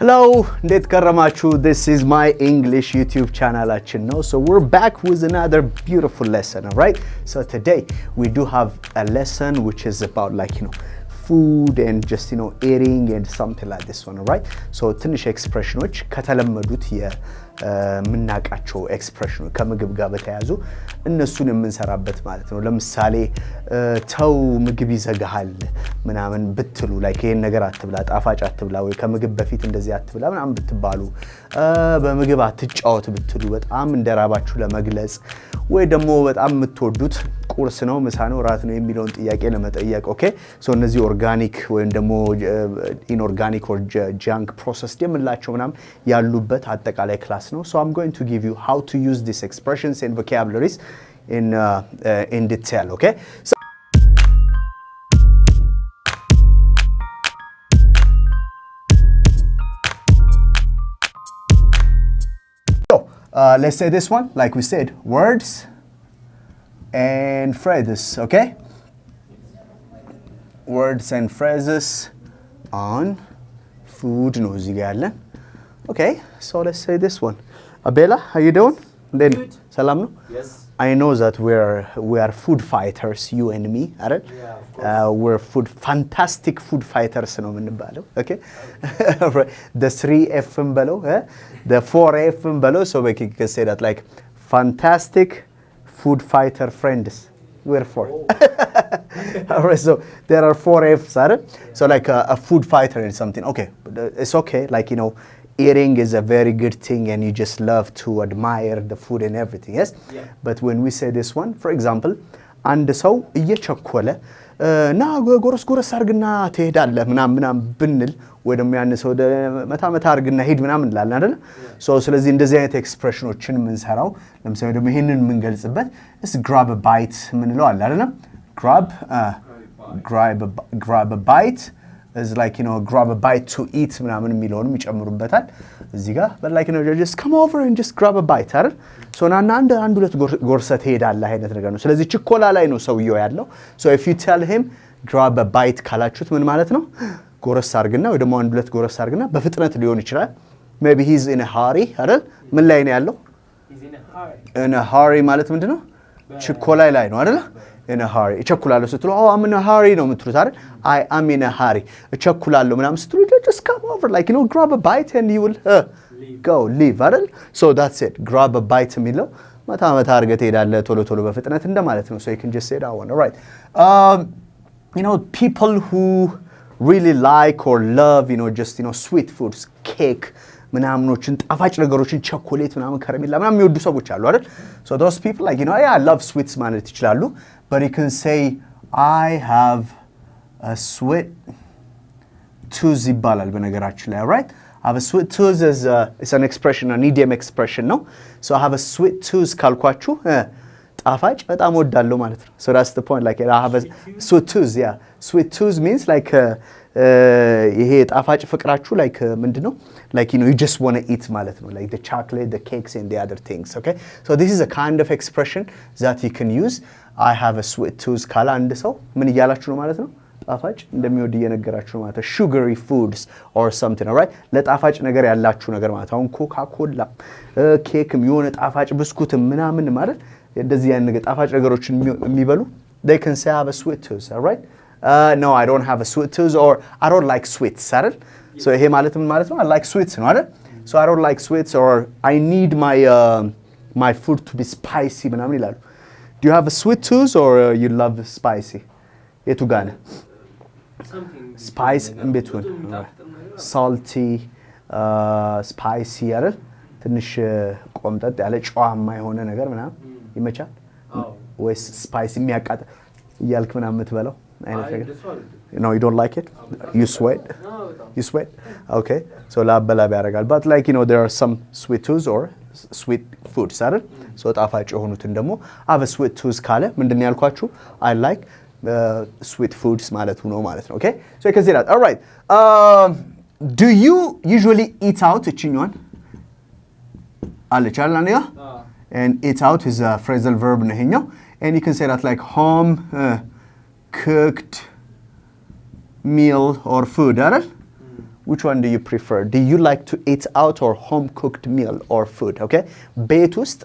Hello, እንዴት ከረማችሁ? This is my English YouTube channel. So we're back with another beautiful lesson, all right? So today we do have a lesson which is about food and just eating and something like this one, all right? So ትንሽ ኤክስፕሬሽኖች ከተለመዱት የምናቃቸው ኤክስፕሬሽኖች ከምግብ ጋር በተያያዙ እነሱን የምንሰራበት ማለት ነው። ለምሳሌ ተው ምግብ ይዘጋሃል ምናምን ብትሉ ይሄን ነገር አትብላ ጣፋጭ አትብላ ወይ ከምግብ በፊት እንደዚህ አትብላ ምናምን ብትባሉ በምግብ አትጫወት ብትሉ በጣም እንደራባችሁ ለመግለጽ ወይ ደግሞ በጣም የምትወዱት ቁርስ ነው ምሳ ነው ራት ነው የሚለውን ጥያቄ ለመጠየቅ ኦኬ ሶ እነዚህ ኦርጋኒክ ወይም ደግሞ ኢንኦርጋኒክ or junk processed የምላቸው ምናምን ያሉበት አጠቃላይ ክላስ ነው so I'm going to give you how to use these expressions and vocabularies in detail okay so let's say this one like we said words and phrases, okay? Words and phrases on food no zigale. Okay, so let's say this one. Abela, how you doing? Then salam no? Yes. I know that we are food fighters, you and me, right? Yeah, of course. We're fantastic food fighters no menbalo, okay? The 3F below, the 4F below, so we can say that like fantastic food fighter friends. We're four. Oh. All right, so there are 4 F's, right? So like a food fighter and something. Okay, it's okay. Like, eating is a very good thing and you just love to admire the food and everything, yes? Yeah. But when we say this one, for example, and so እየቸኮለ ና ጎረስ አርግና ትሄዳለህ ምናምን ብንል ወይ ደግሞ ያን ሰው መታ አርግና ሄድ ምናምን እንላለን አይደል ሶ ስለዚህ እንደዚህ አይነት ኤክስፕሬሽኖችን ምንሰራው ለምሳሌ ደግሞ ይሄንን ምንገልጽበት is grab a bite ምንለው አለ አይደል grab a bite is like grab a bite to eat ምናምን የሚለውንም ይጨምሩበታል እዚህ ጋር but like just come over and just grab a bite አይደል ሶ ናና አንድ ሁለት ጎርሰት ሄዳለህ አይነት ነገር ነው ስለዚህ ችኮላ ላይ ነው ሰውየው ያለው so if you tell him grab a bite ካላችሁት ምን ማለት ነው ጎረስ አርግና ወይ ደግሞ አንድ ሁለት ጎረስ አርግና በፍጥነት ሊሆን ይችላል maybe he's in a hurry አይደል ምን ላይ ነው ያለው He's in a hurry. in a hurry ማለት ምንድነው ችኮላ ላይ ነው አይደል in a hurry እቸኩላለሁ ስትሉ I'm in a hurry ነው የምትሉት አይደል I am in a hurry እቸኩላለሁ ምናምን ስትሉ just come over like grab a bite and you will leave አይደል so that's it grab a bite የሚለው መታ አርገህ ትሄዳለህ ቶሎ በፍጥነት እንደማለት ነው so you can just say that one all right people who really like or love just sweet foods cake ምናምኖችን ጣፋጭ ነገሮችን ቸኮሌት ምናምን ከረሜላ ምናምን የሚወዱ ሰዎች አሉ አይደል so those people like I love sweets ማለት ይችላሉ but you can say I have a sweet tooth ይባላል በነገራችን ላይ right I have a sweet tooth is it's an expression an idiom expression no so I have a sweet tooth ካልኳችሁ ጣፋጭ በጣም ወዳለው ማለት ነው so that's the point like I have a sweet tooth yeah sweet tooth means like ይሄ ጣፋጭ ፍቅራችሁ like ምንድነው like you just want to eat ማለት ነው like the chocolate the cakes and the other things okay so this is a kind of expression that you can use I have a sweet tooth ካለ አንድ ሰው ምን ይያላችሁ ነው ማለት ነው ጣፋጭ እንደሚወድ እየነገራችሁ ነው ማለት ነው sugary foods or something all right ለጣፋጭ ነገር ያላችሁ ነገር ማለት አሁን ኮካ ኮላ ኬክም የሆነ ጣፋጭ ብስኩትም ምናምን ማለት እንደዚህ ያን ነገር ጣፋጭ ነገሮችን የሚበሉ they can say I have a sweet tooth all right no I don't have a sweet tooth or I don't like sweets አይደል so ይሄ ማለት ምን ማለት ነው I like sweets ነው አይደል so I don't like sweets or I need my food to be spicy ምናምን ይላሉ do you have a sweet tooth or you love spicy የቱ ጋር ነው spice in between salty spicy አይደል ትንሽ ቆምጠጥ ያለ ጨዋማ የሆነ ነገር ምናምን ይመቻል ወይስ spicy የሚያቃጥ ይያልክ ምናምን የምትበለው አይነት ነገር no you don't like it you sweat okay so ላበላብ ያደርጋል but like there are some sweet tooths or sweet foods አይደል so ጣፋጭ የሆኑትን ደግሞ have a sweet tooth ካለ ምንድነው ያልኳችሁ I like sweet foods ማለት ነው ማለት ነው okay so you can say that all right do you usually eat out እቺኛውን አለች አይደል አንዴ and eat out is a phrasal verb ነው ይሄኛው and you can say that like home cooked meal or food አይደል which one do you prefer? Do you like to eat out or home cooked meal or food? Okay? ቤት ውስጥ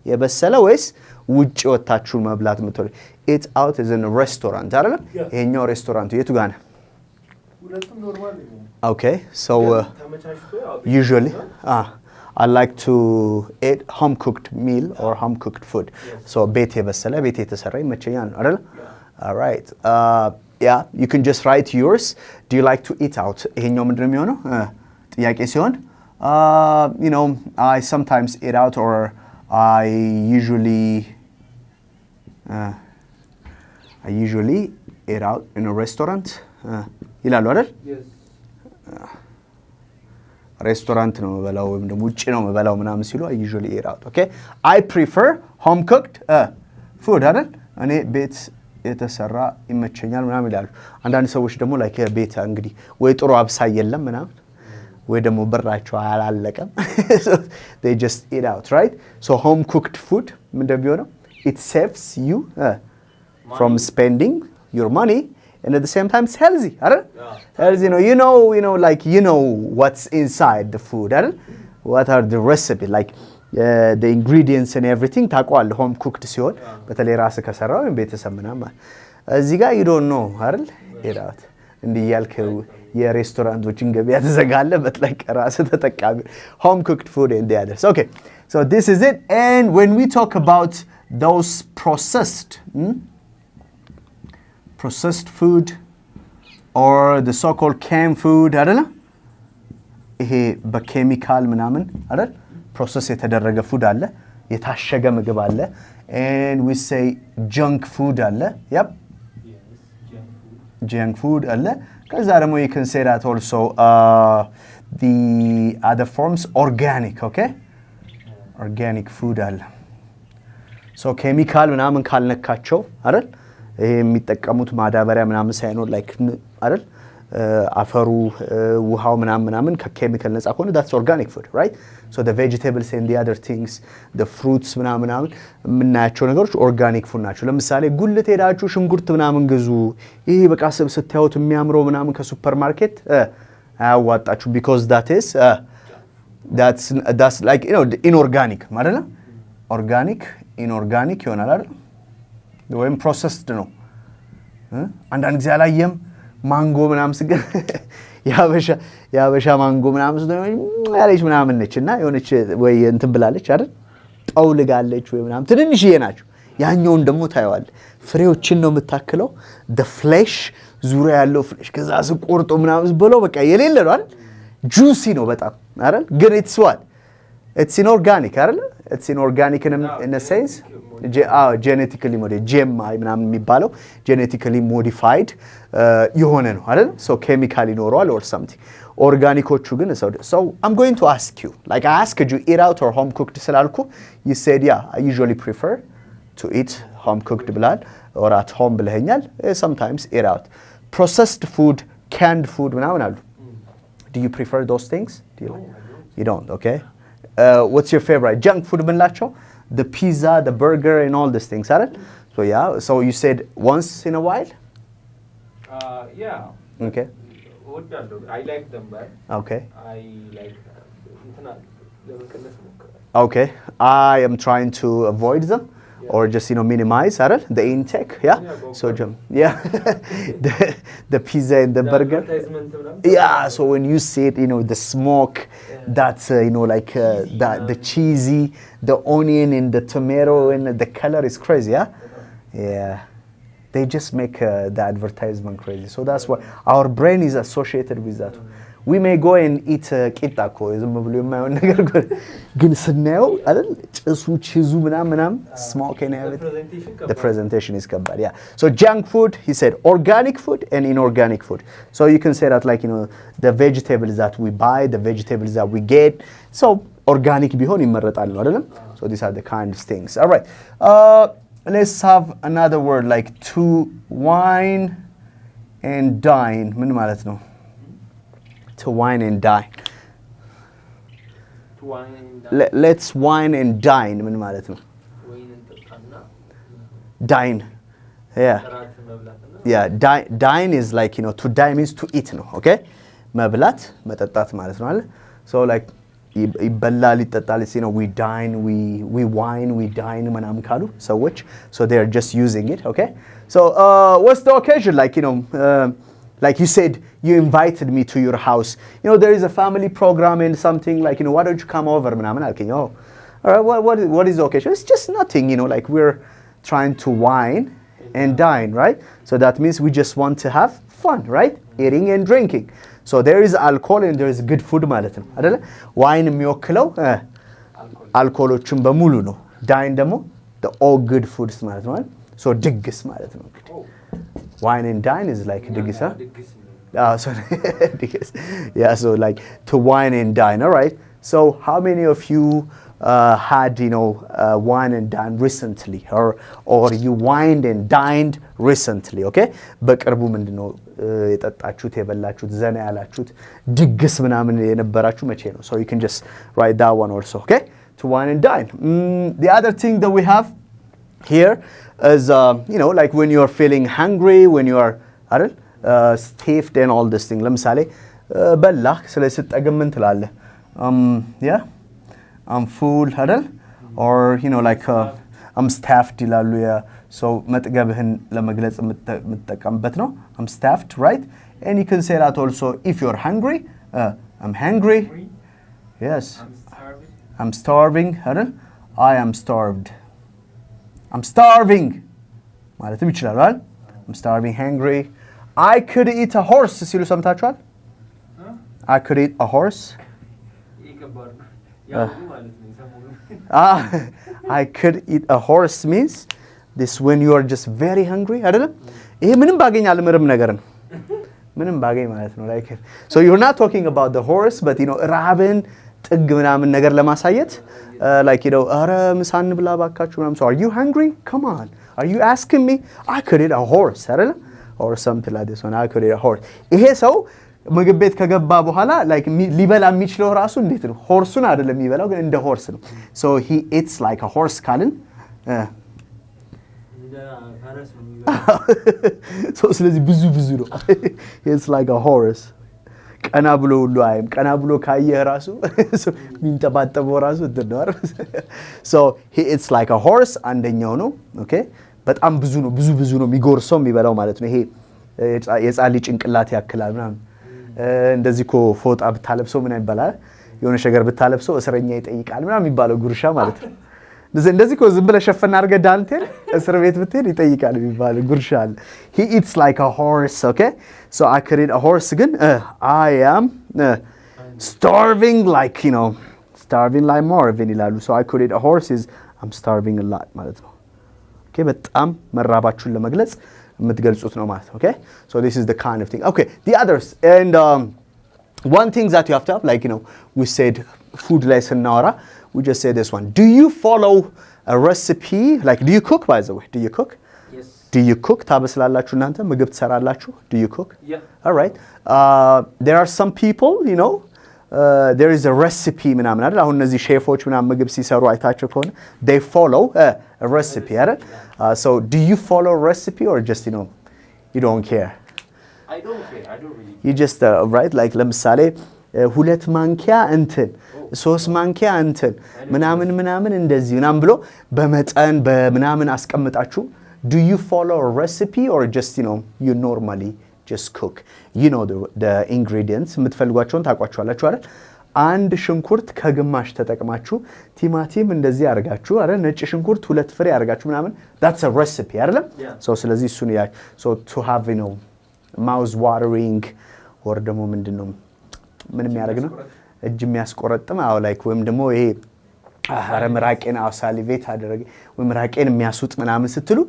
የበሰለ ወይስ ውጭ ወጣችሁ መብላት የምትወዱ? Eat out is in a restaurant አይደል? ይሄኛው ሬስቶራንት የቱ ጋር ነው? ሁለቱም ኖርማል ነው። Okay, so usually I like to eat home cooked meal or home cooked food. So ቤት የበሰለ ቤት የተሰራ ይመቸኛል አይደል? All right. Yeah, you can just write yours. Do you like to eat out? ይሄኛው ምንድነው የሚሆነው? ጥያቄ ሲሆን you know, I sometimes eat out or I usually eat out in a restaurant. ይላሉ አይደል? Yes. ሬስቶራንት ነው የምበላው ወይም ደግሞ ውጪ ነው የምበላው ምናምን ሲሉ I usually eat out. Okay? I prefer home cooked food አይደል? እኔ ቤት የተሰራ ይመቸኛል ምናምን ይላሉ። አንዳንድ ሰዎች ደግሞ like ቤት እንግዲህ ወይ ጥሩ አብሳይ የለም ምናምን ወይ ደግሞ ብራቸው አላለቀም. So they just eat out, right? So home cooked food ምን እንደሚሆነው it saves you from spending your money and at the same time it's healthy, right? Healthy, you know like you know what's inside the food, right? What are the recipe like the ingredients and everything ታቋል home cooked ሲሆን በተለይ ራስ ከሰራው ወይም ቤተሰብ ምናምን እዚህ ጋር you don't know አይደል? eat out እንዲህ ያልክ የሬስቶራንቶችን ገበያ ተዘጋለ but like ራስ ተጠቃሚ home cooked food and the others. Okay, so this is it. And when we talk about those processed food or the so-called canned food አይደል? ይሄ በኬሚካል ምናምን አይደል? ፕሮሰስ የተደረገ ፉድ አለ የታሸገ ምግብ አለ and we say junk food አለ. Yep. Yes, junk food አለ. ከዛ ደግሞ you can say that also the other forms organic, okay? Organic food አለ. So ኬሚካል ምናምን ካልነካቸው አይደል? ይሄ የሚጠቀሙት ማዳበሪያ ምናምን ሳይኖር like አይደል? አፈሩ ውሃው ምናምን ከኬሚካል ነፃ ከሆነ that's organic food, right? So the vegetables and the other things, the fruits ምናምን የምናያቸው ነገሮች organic food ናቸው። ለምሳሌ ጉልት ሄዳችሁ ሽንኩርት ምናምን ግዙ ይሄ በቃ ስታዩት የሚያምረው ምናምን ከሱፐር ማርኬት አያዋጣችሁ because that's like you know inorganic ማለት ነው። organic inorganic ይሆናል አይደል? ወይም processed ነው። አንዳንድ ጊዜ አላየም ማንጎ ምናምን ስገ ያበሻ ማንጎ ምናምን ያለች ምናምን ነችና የሆነች ወይ እንትን ብላለች አይደል? ጠውልጋለች ወይ ምናምን ትንንሽዬ ናቸው። ያኛውን ደግሞ ታየዋል ፍሬዎችን ነው የምታክለው the flesh ዙሪያ ያለው ፍሌሽ ከዛ ስቆርጦ ምናምን ብለው በቃ የሌለ ነው አይደል? juicy ነው በጣም አይደል? ግን it's inorganic አይደል? it's inorganic in a sense genetically modified GMI ምናምን የሚባለው genetically modified የሆነ ነው አይደል? so chemical ይኖረዋል or something. ኦርጋኒኮቹ ግን so I'm going to ask you like I asked you eat out or home cooked ስላልኩ you said yeah I usually prefer to eat home cooked ብላል or at home ብለኛል. sometimes eat out. processed food, canned food ምናምን አሉ. do you prefer those things? You don't, okay? What's your favorite junk food ምንላቸው? The pizza, the burger and all these things, right? So yeah, so you said once in a while? Yeah. Okay. I like them, but okay. I like okay. I am trying to avoid them or just minimize the intake, yeah? So yeah. the pizza and the burger. Yeah, so when you see it, the smoke, that's like the cheesy, the onion and the tomato and the color is crazy, yeah? Yeah. They just make the advertisement crazy. So that's why our brain is associated with that. We may go and eat ቂጣ እኮ ዝም ብሎ የማይሆን ነገር ግን ስናየው አይደል ጭሱ ቺዙ ምናምን smoke and everything. The presentation is ከባድ, yeah. So junk food, he said organic food and inorganic food. So you can say that like the vegetables that we buy, the vegetables that we get. So organic ቢሆን ይመረጣል ነው አይደለም? So these are the kind of things. All right. Let's have another word like to wine and dine. ምን ማለት ነው? To wine and dine. Let's wine and dine. ምን ማለት ነው? Dine. Yeah. Yeah, dine is like to dine means to eat ነው, okay? መብላት መጠጣት ማለት ነው አይደል so like ይበላል ይጠጣል we dine we wine we dine ምናምን ካሉ ሰዎች so they are just using it okay so what's the occasion like like you said you invited me to your house there is a family program and something like why don't you come over ምናምን አልከኝ all right what is the occasion it's just nothing like we're trying to wine and dine right so that means we just want to have fun right eating and drinking so there is alcohol and there is good food ማለት ነው አይደለ ዋይን የሚወክለው አልኮሎችን በሙሉ ነው ዳይን ደግሞ the all good foods ማለት ነው so ድግስ ማለት ነው wine and dine is like ድግስ so ድግስ yeah so like to wine and dine all right so how many of you had wine and dine recently or you wined and dined recently okay በቅርቡ ምንድነው የጠጣችሁት የበላችሁት ዘና ያላችሁት ድግስ ምናምን የነበራችሁ መቼ ነው so you can just write that one also okay to wine and dine the other thing that we have here is like when you are feeling hungry when you are stuffed and all this thing ለምሳሌ በላህ ስለዚህ ስትጠግብ ምን ትላለህ yeah I'm full አይደል or like I'm stuffed ይላሉ yeah so መጥገብህን ለመግለጽ የምትጠቀምበት ነው I'm stuffed right and you can say that also if you're hungry I'm hungry yes I'm starving አይደል I am starved I'm starving ማለትም ይችላል አይደል I'm starving hungry I could eat a horse ሲሉ ሰምታችኋል I could eat a horse I could eat a horse means this when you are just very hungry አይደለም ይሄ ምንም ባገኝ አልምርም ነገር ነው ምንም ባገኝ ማለት ነው like so you're not talking about the horse but ራብን ጥግ ምናምን ነገር ለማሳየት like አረ ምሳን ብላ ባካችሁ ምናምን so are you hungry come on are you asking me I could eat a horse አይደለም or something like this one I could eat a horse ይሄ ሰው ምግብ ቤት ከገባ በኋላ like ሊበላ የሚችለው ራሱ እንዴት ነው ሆርሱን አይደለም የሚበላው ግን እንደ ሆርስ ነው so he eats like a horse ካልን so ስለዚህ ብዙ ነው it's like a horse ቀና ብሎ ሁሉ አይም ቀና ብሎ ካየ ራሱ ሚንጠባጠበው ራሱ እንደነዋር so he eats like a horse አንደኛው ነው okay በጣም ብዙ ነው የሚጎርሰው የሚበላው ማለት ነው ይሄ የጻሊ ጭንቅላት ያክላል ምናምን እንደዚህ ኮ ፎጣ ብታለብሰው ምን ይባላል የሆነ ነገር ብታለብሰው እስረኛ ይጠይቃል ምናምን የሚባለው ጉርሻ ማለት ነው እንደዚህ ኮ ዝም ብለ ሸፈና አርገ ዳንቴል እስር ቤት ብትሄድ ይጠይቃል የሚባለው ጉርሻ አለ he eats like a horse okay so I could eat a horse ግን I am starving like starving like Marvin ይላሉ so I could eat a horse is I'm starving a lot ማለት ነው okay በጣም መራባችሁን ለመግለጽ የምትገልጹት ነው ማለት okay so this is the kind of thing okay the others and one thing that you have to have like we said food ላይ ስናወራ we just say this one do you follow a recipe like do you cook by the way do you cook yes do you cook ታበስላላችሁ እናንተ ምግብ ትሰራላችሁ do you cook yeah all right there are some people there is a recipe ምናምን አይደል አሁን እነዚህ ሼፎች ምናምን ምግብ ሲሰሩ አይታችሁ ከሆነ they follow a recipe አይደል so do you follow a recipe or just you don't care I don't care I don't really you just right like ለምሳሌ ሁለት ማንኪያ እንትን ሶስት ማንኪያ እንትን ምናምን እንደዚህ ምናምን ብሎ በመጠን በምናምን አስቀምጣችሁ do you follow a recipe or just you normally just cook the ingredients የምትፈልጓቸውን ታቋቸዋላችሁ አይደል አንድ ሽንኩርት ከግማሽ ተጠቅማችሁ ቲማቲም እንደዚህ አርጋችሁ አይደል ነጭ ሽንኩርት ሁለት ፍሬ አርጋችሁ ምናምን that's a recipe አይደል so ስለዚህ እሱን so to have mouth watering or ደግሞ ምንድነው ምን የሚያደርግ ነው እጅ የሚያስቆረጥም like ወይም ደግሞ ይሄ ምራቄን ሳሊቬት አደረገ ወይም ምራቄን የሚያሱጥ ምናምን ስትሉ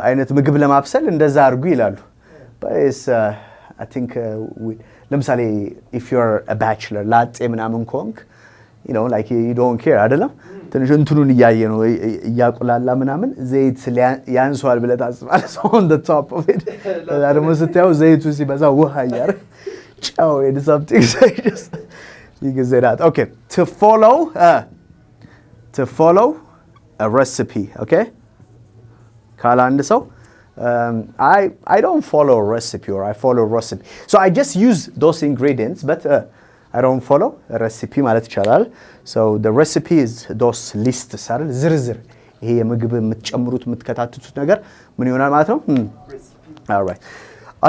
አይነት ምግብ ለማብሰል እንደዛ አርጉ ይላሉ but it's I think ለምሳሌ if you're a bachelor ላጤ ምናምን ኮንክ like you don't care አይደለም ትንሽ እንትኑን ያያየ ነው ያቁላላ ምናምን ዘይት ያንሷል ብለ ታስባለህ so on the top of it ደግሞ ስታዩ ዘይቱ ሲበዛ ውሃ ያር ጫው and something so just you can say that okay to follow a recipe okay ካላ አንድ ሰው I don't follow a recipe or I follow a recipe. So I just use those ingredients, but I don't follow a recipe ማለት ይቻላል. So the recipe is those lists አይደል ዝርዝር ይሄ የምግብ የምትጨምሩት የምትከታተቱት ነገር ምን ይሆናል ማለት ነው? Alright.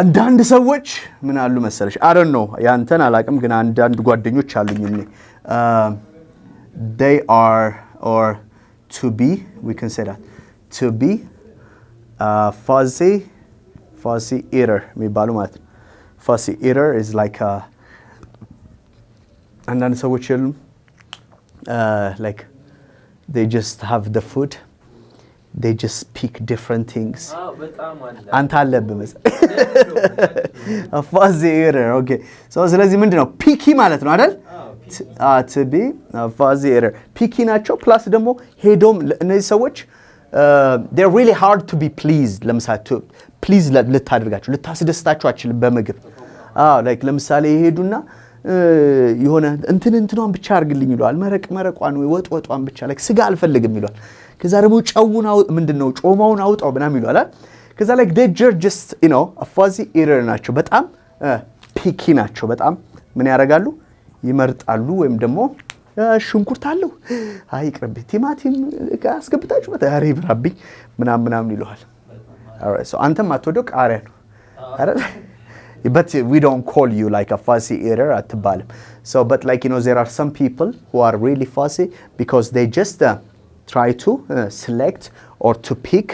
አንዳንድ ሰዎች ምን አሉ መሰለሽ I don't know ያንተን አላቅም ግን አንዳንድ ጓደኞች አሉኝ እኔ they are or to be we can say that to be fuzzy eater የሚባሉ ማለት ነው. Fuzzy eater is like አንዳንድ ሰዎች የሉም like they just have the food they just pick different things አንተ አለብህ መሰለኝ a fuzzy eater okay so ስለዚህ ምንድነው picky ማለት ነው አይደል to be a fuzzy eater picky ናቸው plus ደግሞ ሄዶም እነዚህ ሰዎች they're really hard to be pleased ለምሳሌ to please ልታደርጋቸው ልታስደስታቸው አችልም በምግብ like ለምሳሌ ይሄዱና የሆነ እንትኗን ብቻ አርግልኝ ይሏል መረቋን ወይ ወጥዋን ብቻ like ስጋ አልፈልግም ይሏል ከዛ ደግሞ ጨውና ምንድነው ጮማውን አውጣው ምናምን ይሏል ከዛ like they just you know a fuzzy eater ናቸው በጣም picky ናቸው በጣም ምን ያደርጋሉ ይመርጣሉ ወይም ደግሞ ሽንኩርት አለው አይቅርብ ቲማቲም አስገብታችሁ በታሪ ብራብኝ ምናምን ይሏል alright so አንተም አትወደው ቃሪያ ነው አይደል but we don't call you like a fuzzy eater at balim so but like you know there are some people who are really fuzzy because they just try to select or to pick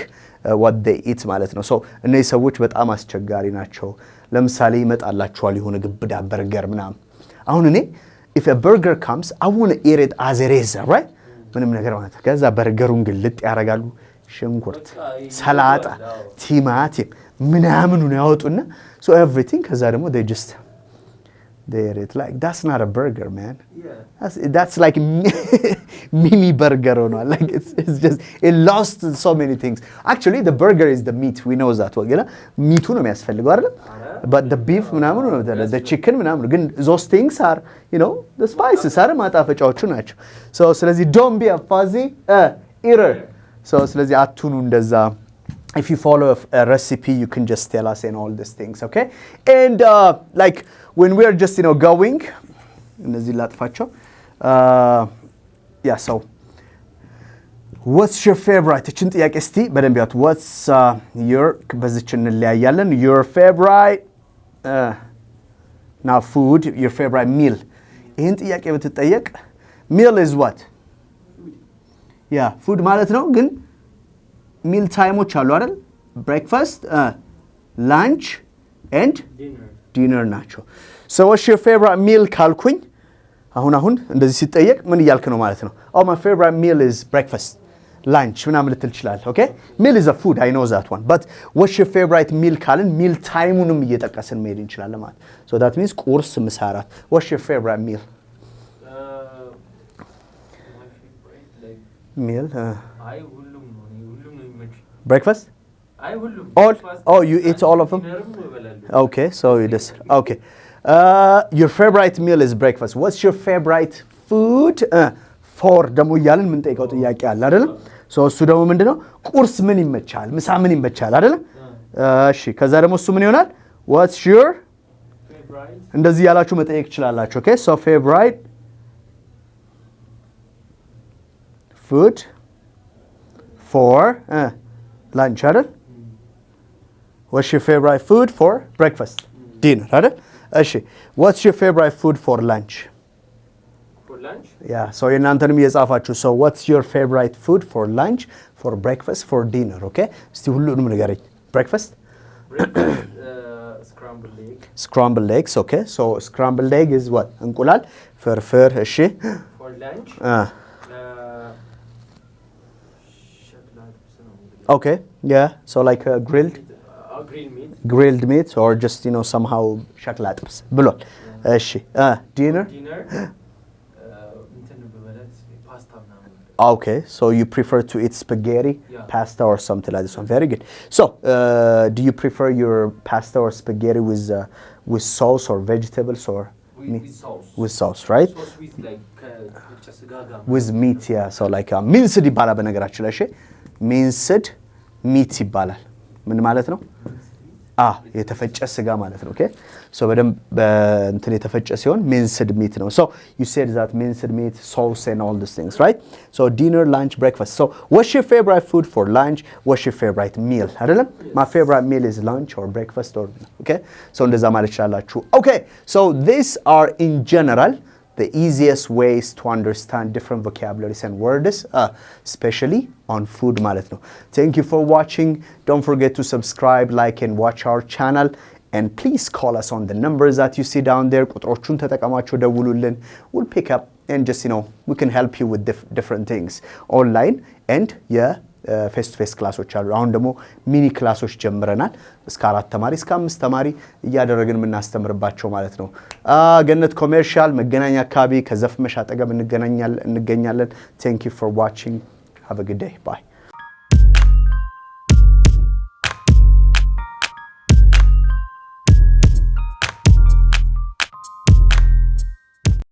what they eat ማለት ነው so እነዚህ ሰዎች በጣም አስቸጋሪ ናቸው ለምሳሌ ይመጣላችኋል የሆነ ግብዳ በርገር ምናምን አሁን እኔ if a burger comes I want to eat it as it is right ምንም ነገር ማለት ከዛ በርገሩን ግልጥ ያረጋሉ ሽንኩርት ሰላጣ ቲማቲም ምናምኑን ያወጡና so everything ከዛ ደግሞ they just they eat it like that's not a burger man that's like mini burger or not like it's just it lost so many things actually the burger is the meat we know that ወገና ሚቱ ነው የሚያስፈልገው አይደል but the beef ምናምን ነው the chicken ምናምን ግን those things are you know the spices are ማጣፈጫዎቹ ናቸው so ስለዚህ don't be a fuzzy eater so ስለዚህ አቱኑ እንደዛ if you follow a recipe you can just tell us and all these things okay and like when we are just you know going እነዚህ ላጥፋቸው yeah so what's your favorite እቺን ጥያቄ እስቲ በደንብ ያት what's your በዚችን እንለያያለን your favorite now food your favorite meal ይሄን ጥያቄ ብትጠየቅ meal is what yeah food ማለት ነው ግን meal timeዎች አሉ አይደል breakfast lunch and dinner ናቸው so what's your favorite meal ካልኩኝ አሁን እንደዚህ ሲጠየቅ ምን ይያልክ ነው ማለት ነው oh my favorite meal is breakfast lunch ምናምን ልትል ይችላል okay meal is a food I know that one but what's your favorite meal ካልን meal timeውንም እየጠቀስን መሄድ እንችላለን ማለት so that means ቁርስ ምሳ እራት what's your favorite meal my favorite like meal I ሁሉም ነው breakfast all you eat all of them okay so you just okay your favorite meal is breakfast what's your favorite food for ደሞ ይያልን ምን ጠይቀው ጥያቄ አለ አይደል so እሱ ደሞ ምንድነው ቁርስ ምን ይመቻል ምሳ ምን ይመቻል አይደል እሺ ከዛ ደሞ እሱ ምን ይሆናል what's your favorite እንደዚህ ያላችሁ መጠየቅ ይችላልላችሁ okay so favorite food for lunch አይደል what's your favorite food for breakfast dinner አይደል እሺ what's your favorite food for lunch for lunch yeah so እናንተንም እየጻፋችሁ so what's your favorite food for lunch for breakfast for dinner okay እስቲ ሁሉንም ንገረኝ breakfast scrambled eggs okay so scrambled egg is what እንቁላል ፍርፍር እሺ for lunch okay yeah so like grilled meat or just you know somehow shakla ጥብስ ብሏል እሺ dinner okay so you prefer to eat spaghetti pasta or something like this one very good so do you prefer your pasta or spaghetti with sauce or vegetables or with sauce right sauce with like with meat yeah so like minced ይባላል በነገራችን ላይ እሺ minced meat ይባላል ምን ማለት ነው የተፈጨ ስጋ ማለት ነው okay so በደንብ እንትን የተፈጨ ሲሆን minced meat ነው so you said that minced meat sauce and all these things right so dinner lunch breakfast so what's your favorite food for lunch what's your favorite meal አይደለም my favorite meal is lunch or breakfast or okay so እንደዛ ማለት ይችላልላችሁ okay so these are in general the easiest ways to understand different vocabularies and words especially on food ማለት ነው thank you for watching don't forget to subscribe like and watch our channel and please call us on the numbers that you see down there ቁጥሮቹን ተጠቀማችሁ ደውሉልን we'll pick up and just we can help you with different things online and face to face ክላሶች አሉ አሁን ደግሞ ሚኒ ክላሶች ጀምረናል እስከ 4 ተማሪ እስከ 5 ተማሪ እያደረግን ምናስተምርባቸው ማለት ነው ገነት ኮሜርሻል መገናኛ አካባቢ ከዘፍመሽ አጠገብ እንገናኛለን thank you for watching have a good day bye